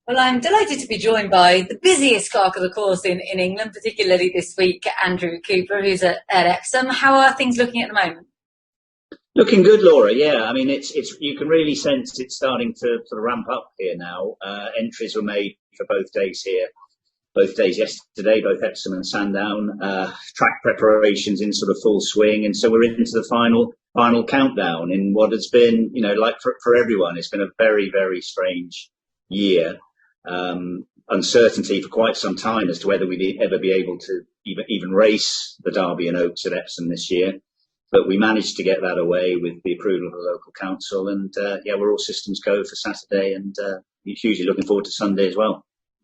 Well, I'm delighted to be joined by the busiest clerk of the course in England, particularly this week, Andrew Cooper, who's at Epsom. How are things looking at the moment? Looking good, Laura. Yeah, I mean, it's you can really sense it's starting to sort of ramp up here now. Entries were made for both days here, both days yesterday, both Epsom and Sandown. Track preparations in sort of full swing, and so we're into the final countdown in what has been, like for everyone, it's been a very, very strange year. Uncertainty for quite some time as to whether we'd ever be able to even race the Derby and Oaks at Epsom this year. But we managed to get that away with the approval of the local council. And we're all systems go for Saturday, and hugely looking forward to Sunday as well.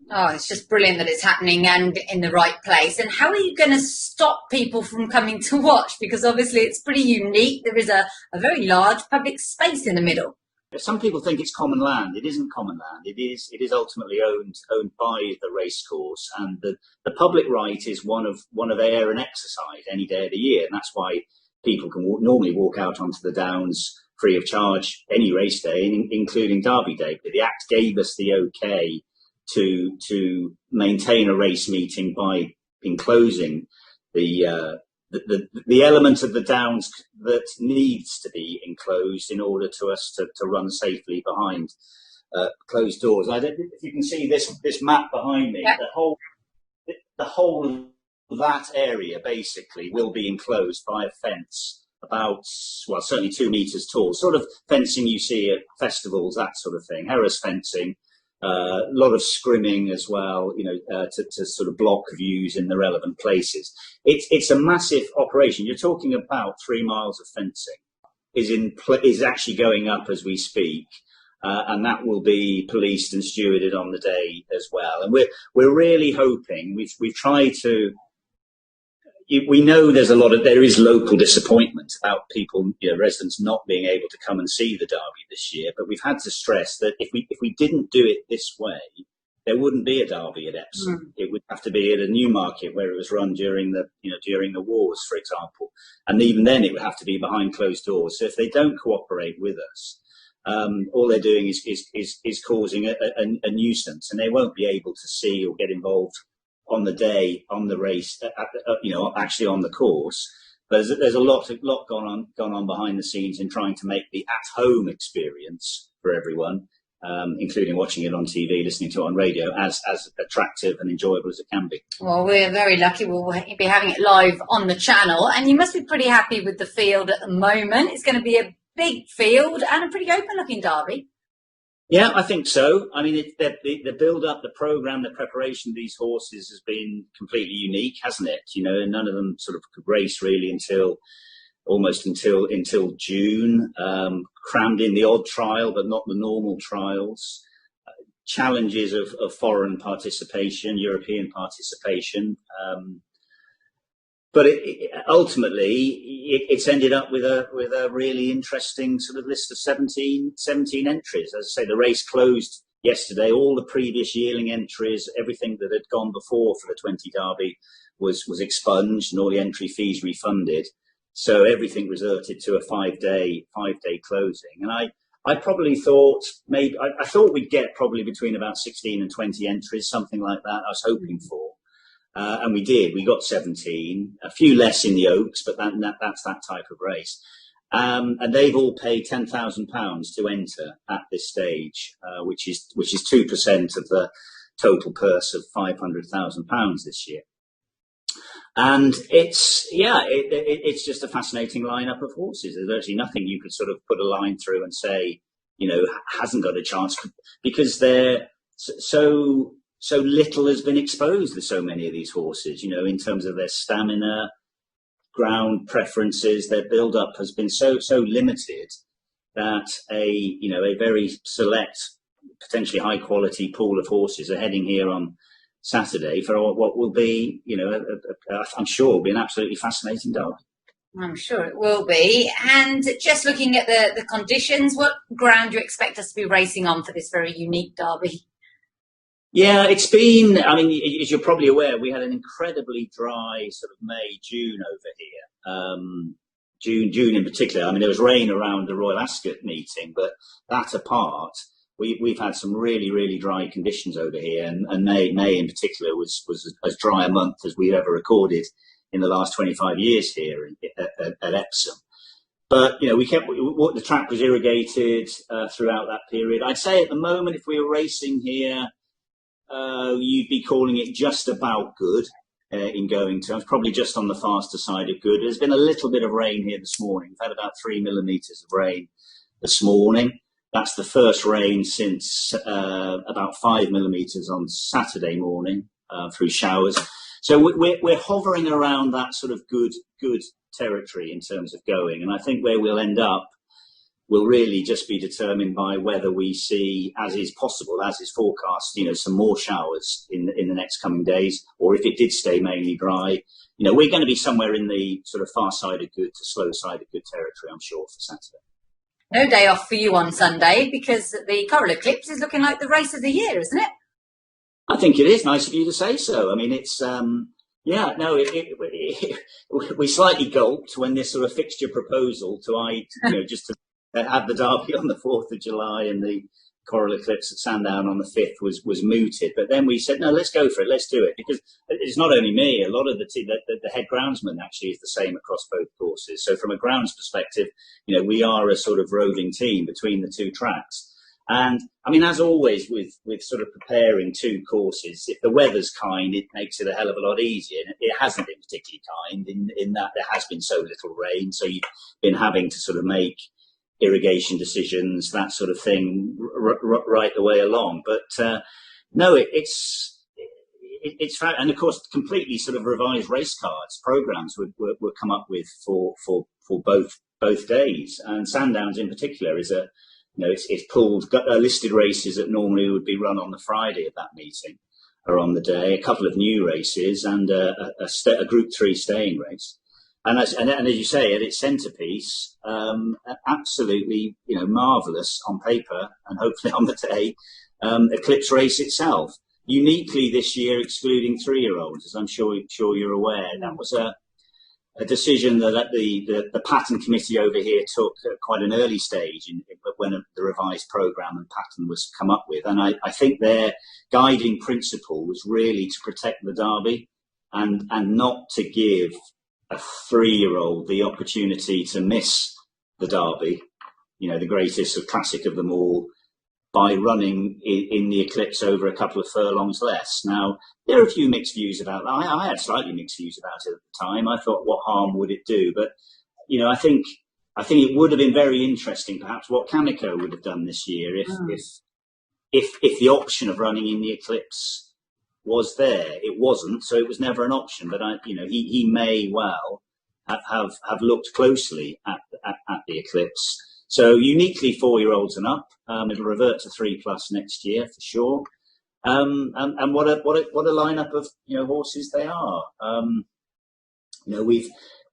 Oh, it's just brilliant that it's happening and in the right place. And how are you going to stop people from coming to watch? Because obviously it's pretty unique. There is a very large public space in the middle. Some people think it's common land. It isn't common land. It is ultimately owned by the racecourse, and the public right is one of air and exercise any day of the year, and that's why people can normally walk out onto the downs free of charge any race day, including Derby Day. But the Act gave us the okay to maintain a race meeting by enclosing the element of the downs that needs to be enclosed in order to us to run safely behind closed doors. I don't know if you can see this map behind me. Yeah. The whole of that area basically will be enclosed by a fence about, well, certainly 2 meters tall, sort of fencing you see at festivals, that sort of thing, Harris fencing. A lot of scrimming as well, to sort of block views in the relevant places. It's a massive operation. You're talking about 3 miles of fencing is actually going up as we speak, and that will be policed and stewarded on the day as well. And we're really hoping. We've tried to. We know there is local disappointment about people, residents not being able to come and see the Derby this year. But we've had to stress that if we didn't do it this way, there wouldn't be a Derby at Epsom. It would have to be at a Newmarket where it was run during the wars, for example. And even then, it would have to be behind closed doors. So if they don't cooperate with us, all they're doing is causing a nuisance, and they won't be able to see or get involved on the day, on the race, actually on the course. But there's a lot gone on behind the scenes in trying to make the at-home experience for everyone, including watching it on TV, listening to it on radio, as attractive and enjoyable as it can be. Well, we're very lucky. We'll be having it live on the channel, and you must be pretty happy with the field at the moment. It's going to be a big field and a pretty open-looking Derby. Yeah, I think so. I mean, the build-up, the programme, the preparation of these horses has been completely unique, hasn't it? None of them sort of could race really until June. Crammed in the odd trial, but not the normal trials. Challenges of foreign participation, European participation. But ultimately, it's ended up with a really interesting sort of list of 17 entries. As I say, the race closed yesterday. All the previous yearling entries, everything that had gone before for the 20 Derby was expunged, and all the entry fees refunded. So everything resorted to a 5-day closing. And I probably thought I thought we'd get probably between about 16 and 20 entries, something like that. I was hoping for. And we did. We got 17, a few less in the Oaks, but that's that type of race. And they've all paid £10,000 to enter at this stage, which is 2% of the total purse of £500,000 this year. And it's just a fascinating lineup of horses. There's actually nothing you could sort of put a line through and say, hasn't got a chance, because they're so little has been exposed with so many of these horses, in terms of their stamina, ground preferences. Their build-up has been so limited that a very select, potentially high-quality pool of horses are heading here on Saturday for what will be, I'm sure, will be an absolutely fascinating Derby. I'm sure it will be. And just looking at the conditions, what ground do you expect us to be racing on for this very unique Derby? Yeah, it's been, as you're probably aware, we had an incredibly dry sort of May, June over here. June in particular. There was rain around the Royal Ascot meeting, but that apart, we've had some really dry conditions over here, and May in particular was as dry a month as we've ever recorded in the last 25 years here at Epsom. But the track was irrigated throughout that period. I'd say at the moment, if we were racing here, you'd be calling it just about good in going terms, probably just on the faster side of good. There's been a little bit of rain here this morning. We've had about 3 millimetres of rain this morning. That's the first rain since about 5 millimetres on Saturday morning through showers. So we're hovering around that sort of good territory in terms of going. And I think where we'll end up will really just be determined by whether we see, as is possible, as is forecast, some more showers in the next coming days, or if it did stay mainly dry, we're going to be somewhere in the sort of far side of good to slow side of good territory, I'm sure, for Saturday. No day off for you on Sunday, because the Coral-Eclipse is looking like the race of the year, isn't it? I think it is nice of you to say so. I mean, it's we slightly gulped when this sort of fixture proposal just to have the Derby on the 4th of July and the Coral-Eclipse at Sandown on the 5th was mooted. But then we said, no, let's go for it. Let's do it. Because it's not only me. A lot of the head groundsman actually is the same across both courses. So from a grounds perspective, we are a sort of roving team between the two tracks. And I mean, as always with sort of preparing two courses, if the weather's kind, it makes it a hell of a lot easier. And it hasn't been particularly kind in that there has been so little rain. So you've been having to sort of make irrigation decisions, that sort of thing, right the way along. But no, it's and of course completely sort of revised race cards programs were come up with for both days. And Sandown's in particular is it's pulled listed races that normally would be run on the Friday of that meeting are on the day, a couple of new races and a Group 3 staying race. And as you say, at its centrepiece, absolutely, marvellous on paper and hopefully on the day, Eclipse race itself. Uniquely this year, excluding 3-year-olds, as I'm sure you're aware. That was a decision that the pattern committee over here took at quite an early stage when the revised programme and pattern was come up with. And I think their guiding principle was really to protect the Derby and not to give a 3-year-old the opportunity to miss the Derby, the greatest classic of them all, by running in the Eclipse over a couple of furlongs less. Now, there are a few mixed views about that. I had slightly mixed views about it at the time. I thought, what harm would it do? But, I think it would have been very interesting, perhaps, what Kamiko would have done this year if the option of running in the Eclipse was there. It wasn't, so it was never an option. But he may well have looked closely at the Eclipse. So uniquely 4-year-olds and up. It'll revert to 3+ next year for sure. And what a lineup of horses they are.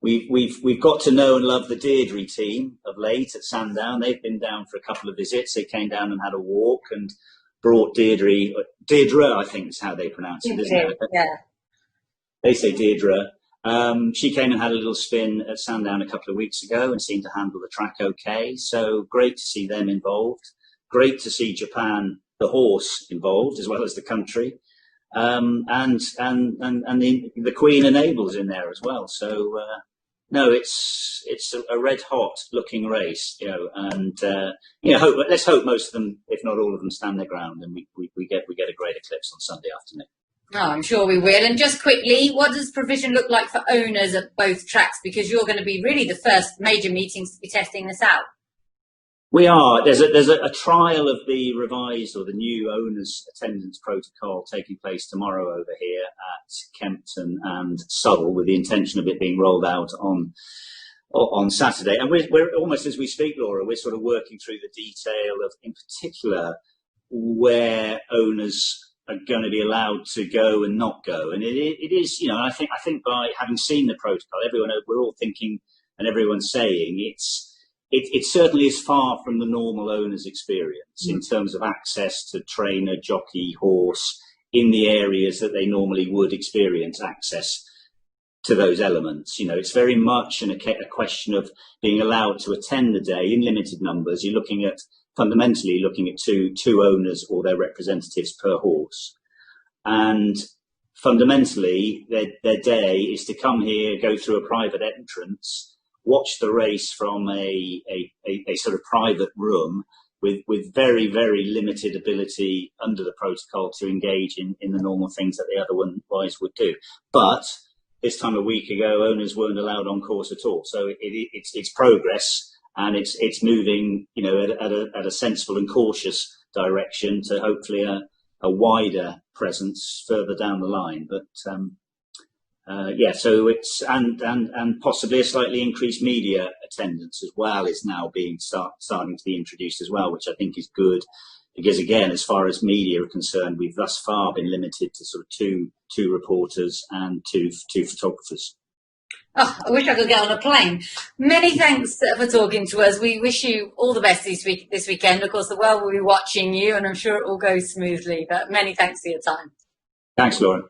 We've got to know and love the Deirdre team of late at Sandown. They've been down for a couple of visits. They came down and had a walk and brought Deirdre, I think is how they pronounce it, isn't it? Yeah. They say Deirdre. She came and had a little spin at Sandown a couple of weeks ago and seemed to handle the track okay. So great to see them involved. Great to see Japan, the horse, involved as well as the country, and the Queen and Abel's in there as well. So no, it's a red hot looking race, and let's hope most of them, if not all of them, stand their ground and we get a great Eclipse on Sunday afternoon. Oh, I'm sure we will. And just quickly, what does provision look like for owners at both tracks? Because you're going to be really the first major meetings to be testing this out. We are. There's a trial of the revised or the new owners' attendance protocol taking place tomorrow over here at Kempton and Southall, with the intention of it being rolled out on Saturday. And we're almost as we speak, Laura, we're sort of working through the detail of, in particular, where owners are going to be allowed to go and not go. And it is, I think by having seen the protocol, we're all thinking and everyone's saying it certainly is far from the normal owner's experience in terms of access to trainer, jockey, horse in the areas that they normally would experience access to those elements. You know, it's very much a question of being allowed to attend the day in limited numbers. You're fundamentally looking at two owners or their representatives per horse. And fundamentally, their day is to come here, go through a private entrance, watch the race from a sort of private room with very, very limited ability under the protocol to engage in the normal things that they otherwise would do. But this time a week ago, owners weren't allowed on course at all. So it's progress, and it's moving, you know, at a sensible and cautious direction to hopefully a wider presence further down the line. But so it's and possibly a slightly increased media attendance as well is now being starting to be introduced as well, which I think is good, because again, as far as media are concerned, we've thus far been limited to sort of two reporters and two photographers. Oh, I wish I could get on a plane. Many thanks for talking to us. We wish you all the best this weekend. Of course, the world will be watching you, and I'm sure it all goes smoothly. But many thanks for your time. Thanks, Laura.